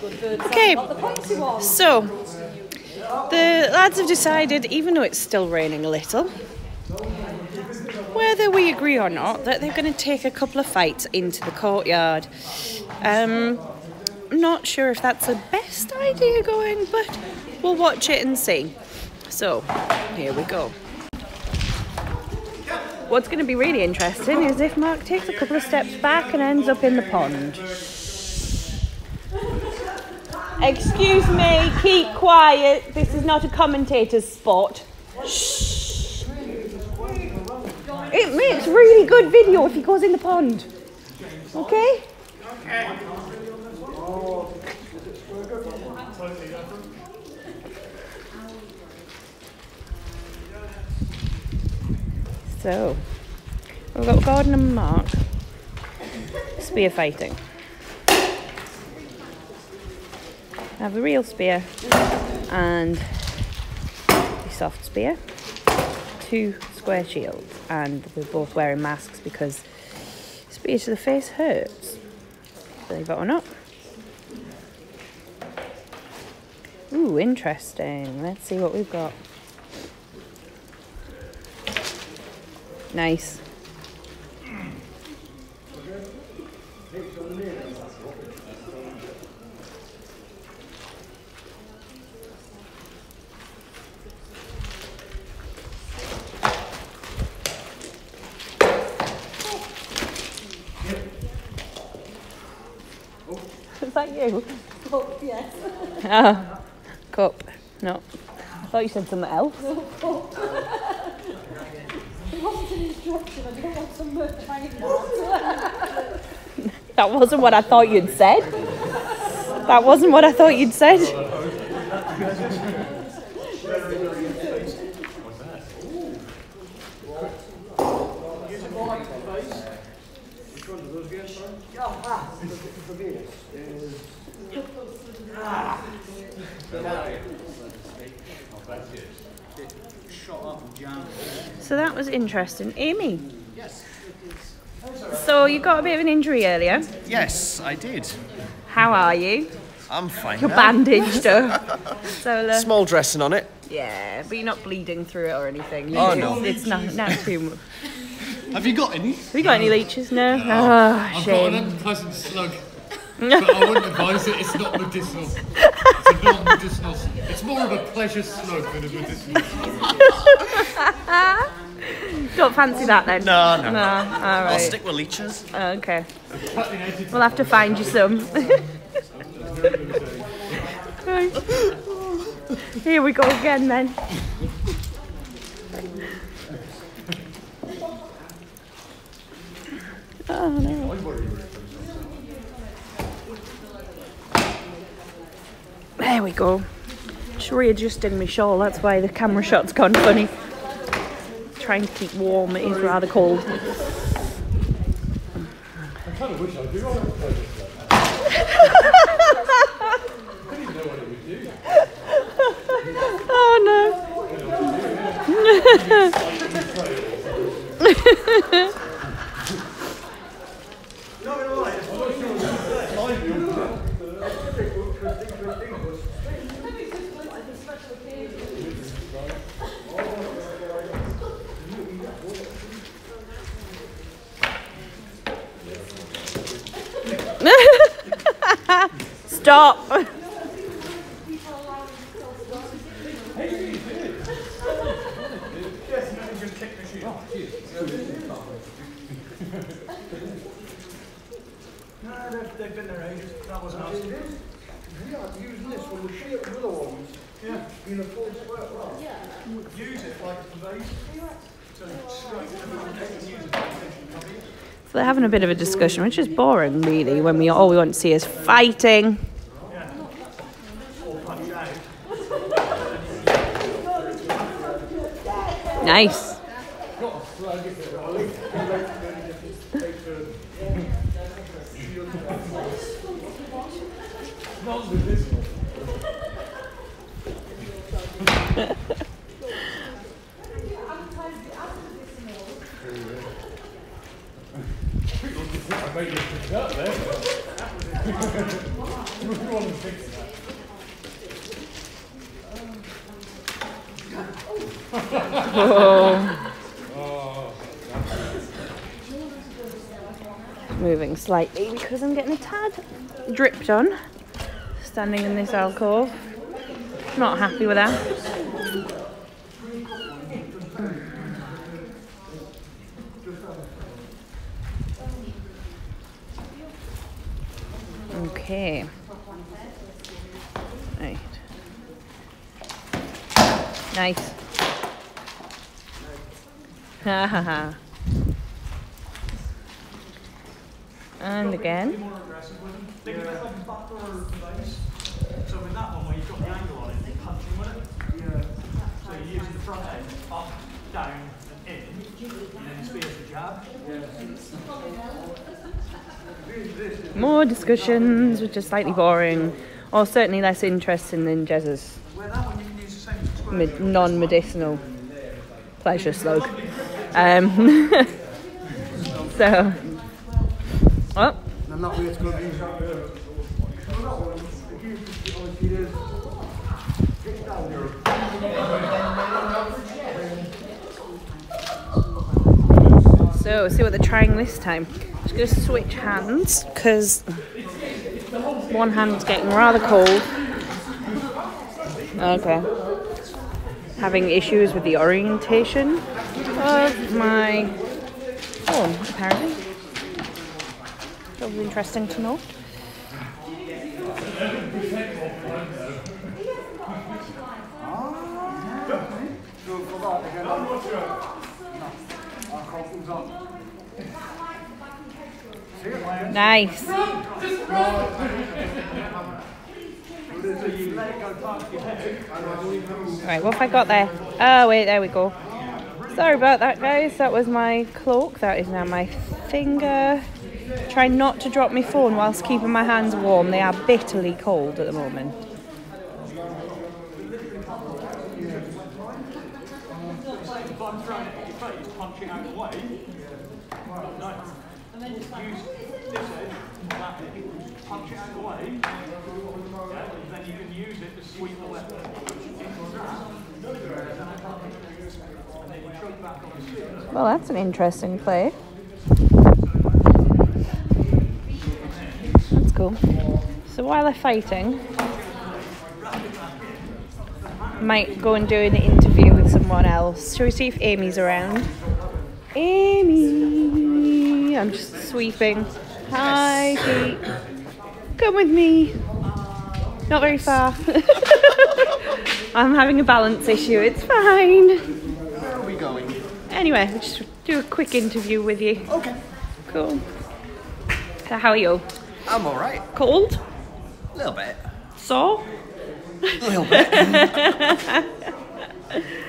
Okay, so the lads have decided, even though it's still raining a little, whether we agree or not, that they're going to take a couple of fights into the courtyard. Not sure if that's the best idea going, but we'll watch it and see. So, here we go. What's going to be really interesting is if Mark takes a couple of steps back and ends up in the pond. Excuse me, keep quiet. This is not a commentator's spot. Shh. It makes really good video if he goes in the pond. Okay? Okay. So, we've got Gordon and Mark spear fighting. I have a real spear and a soft spear, 2 square shields, and we're both wearing masks because spear to the face hurts, believe it or not. Ooh, interesting. Let's see what we've got. Nice. Is that you? Cup, yes. Ah, cup. No. I thought you said something else. No, cup. It wasn't an instruction. I don't want some trying that. That wasn't what I thought you'd said. That wasn't what I thought you'd said. So that was interesting. Amy? Yes. So you got a bit of an injury earlier. Yes, I did. How are you? I'm fine. You're now. bandaged up. So, Small dressing on it. yeah, but you're not bleeding through it or anything. Oh, no. It's not too much. Have you got any? Have you got any leeches? No? Oh, I've got shame. an unpleasant slug, but I wouldn't advise it. It's not medicinal. It's a non-medicinal. It's more of a pleasure slug than a medicinal slug. Don't fancy that then? No. All I'll right. stick with leeches. Okay. We'll have to find you some. Right. Here we go again then. Oh no. There we go. Just readjusting my shawl, that's why the camera shot's gone funny. Trying to keep warm, it is rather cold. I kind of wish I do. Oh no. Stop. They've been there ages. That was nice. We are using this when we shape the other ones. Yeah. In a full square row. Yeah. Use it like a vase. So straight to the use it. So they're having a bit of a discussion, which is boring really, when all we want to see is fighting. Nice. I made you pick up there. Moving slightly because I'm getting a tad dripped on standing in this alcove. Not happy with that. Okay. Right. Nice. Ha ha ha. And again. More aggressive with them. Think of it like a back or base. So in that one where you've got the angle on it, you're punching with it. Yeah. So you're using the front end, up, down, and in, and then spears the jab. More discussions, which are slightly boring, or certainly less interesting than Jez's Where that one you can use the same square. non-medicinal pleasure slug. So, oh, I'm not really going to use so see what they're trying this time. Just going to switch hands because one hand's getting rather cold. Okay. Having issues with the orientation of my phone, apparently. That was interesting to know. Nice. Right, what have I got there? Oh wait, there we go. Sorry about that, guys. That was my cloak. That is now my finger. Try not to drop my phone whilst keeping my hands warm. They are bitterly cold at the moment. If I'm throwing it at your face, punch it out of the way. No. And then just use this edge, that edge, punch it out of the way. Yeah, then you can use it to sweep the weapon. And then you choke back on the spear. Well, that's an interesting play. That's cool. So while they're fighting, might go and do an interview with someone else. Shall we see if Amy's around? Amy! I'm just sweeping. Hi, Pete. Come with me. Not very far. I'm having a balance issue. It's fine. Where are we going? Anyway, we'll just do a quick interview with you. Okay. Cool. So how are you? I'm alright. Cold? A little bit. Sore? A little bit.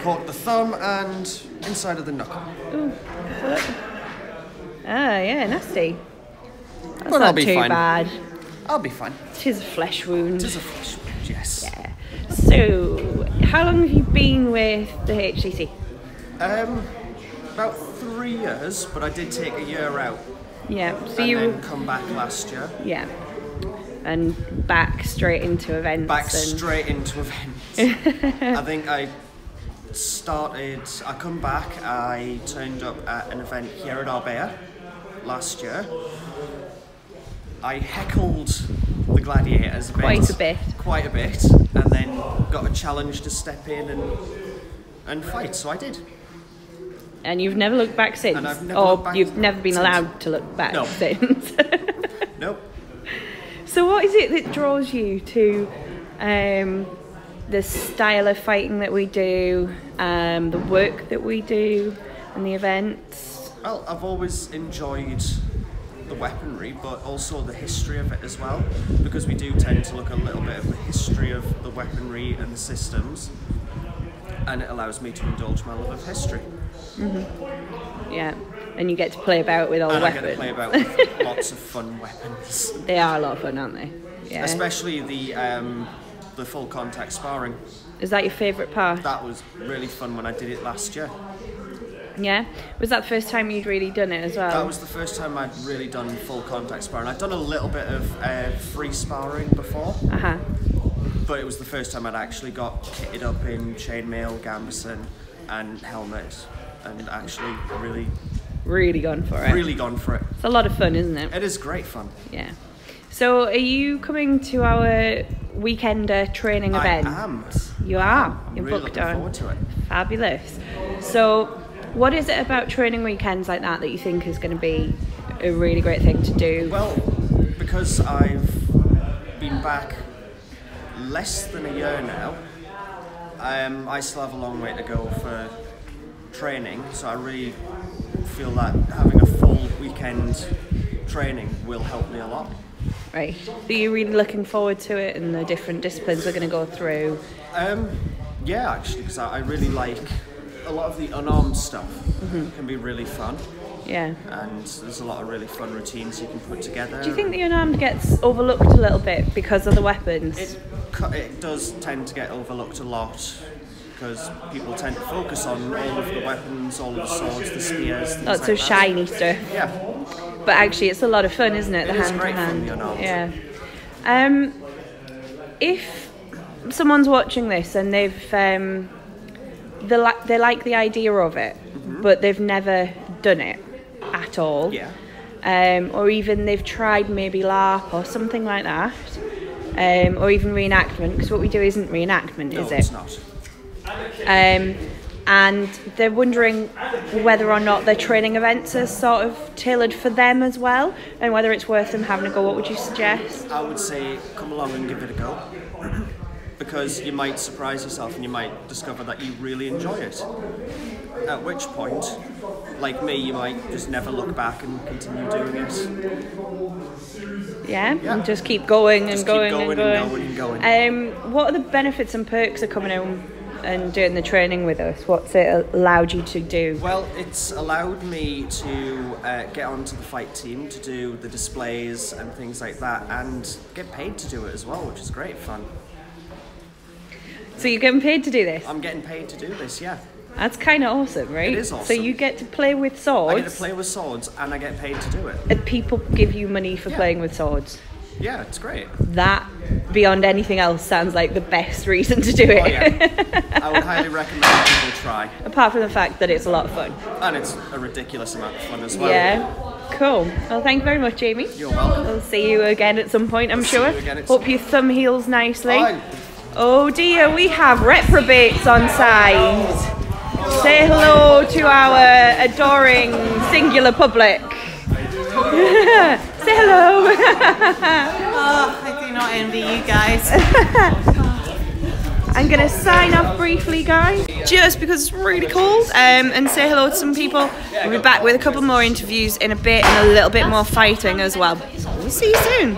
Caught the thumb and inside of the knuckle. Ah, yeah, nasty. That's But not I'll be too fine. bad. I'll be fine. Tis a flesh wound. It is a flesh wound, yes. Yeah. So, how long have you been with the HCC? About 3 years, but I did take a year out Yeah. So and you then come back last year. yeah, and back straight into events. Back and... straight into events. I think I come back, I turned up at an event here at Arbeia last year. I heckled the gladiators a bit. Quite a bit, and then got a challenge to step in and fight, so I did. And you've never looked back since? And I've never or looked back you've never been since. allowed to look back No. since? Nope. So what is it that draws you to the style of fighting that we do, the work that we do, and the events? Well, I've always enjoyed the weaponry, but also the history of it as well, because we do tend to look a little bit of the history of the weaponry and the systems, and it allows me to indulge my love of history. Mm-hmm. Yeah, and you get to play about with all the And I weapons. get to play about with lots of fun weapons. They are a lot of fun, aren't they? Yeah. Especially the full contact sparring. Is that your favourite part? That was really fun when I did it last year. Yeah? Was that the first time you'd really done it as well? That was the first time I'd really done full contact sparring. I'd done a little bit of free sparring before, but it was the first time I'd actually got kitted up in chainmail, gambeson and helmet, and actually really gone for it. Really gone for it. It's a lot of fun, isn't it? It is great fun. Yeah. So are you coming to our weekender training event? I am. You are? You're really booked looking on. forward to it. Fabulous. So what is it about training weekends like that you think is going to be a really great thing to do? Well, because I've been back less than a year now, I still have a long way to go for training, so I really feel that having a full weekend training will help me a lot. Right. So you're really looking forward to it and the different disciplines we're going to go through? Yeah, actually, because I really like a lot of the unarmed stuff. Can be really fun. Yeah. And there's a lot of really fun routines you can put together. Do you think the unarmed gets overlooked a little bit because of the weapons? It does tend to get overlooked a lot, because people tend to focus on all of the weapons, all of the swords, the spears, things Lots of shiny stuff. Yeah. But actually it's a lot of fun, isn't it? It is great fun, the unarmed. Yeah. If someone's watching this and they've they like the idea of it, but they've never done it at all, or even they've tried maybe LARP or something like that, or even reenactment, because what we do isn't reenactment, is it? No, it's not. And they're wondering whether or not their training events are sort of tailored for them as well, and whether it's worth them having a go. What would you suggest? I would say come along and give it a go, because you might surprise yourself and you might discover that you really enjoy it. At which point, like me, you might just never look back and continue doing it. Yeah, and just keep going and going and going. What are the benefits and perks of coming home and doing the training with us? What's it allowed you to do? Well, it's allowed me to get onto the fight team to do the displays and things like that, and get paid to do it as well, which is great fun. So you're getting paid to do this? I'm getting paid to do this, yeah. That's kind of awesome, right? It is awesome. So you get to play with swords. I get to play with swords and I get paid to do it. And people give you money for playing with swords. Yeah, it's great. That, beyond anything else, sounds like the best reason to do it. Oh, yeah. I would highly recommend people try. Apart from the fact that it's a lot of fun. And it's a ridiculous amount of fun as well. Yeah. Cool. Well, thank you very much, Jamie. You're welcome. We'll see you again at some point, I'm sure. Hope your thumb heals nicely. Bye. Oh dear, we have reprobates on side. Say hello to our adoring singular public. Say hello. Oh, I do not envy you guys. I'm going to sign off briefly, guys, just because it's really cold, and say hello to some people. We'll be back with a couple more interviews in a bit and a little bit more fighting as well. We'll see you soon.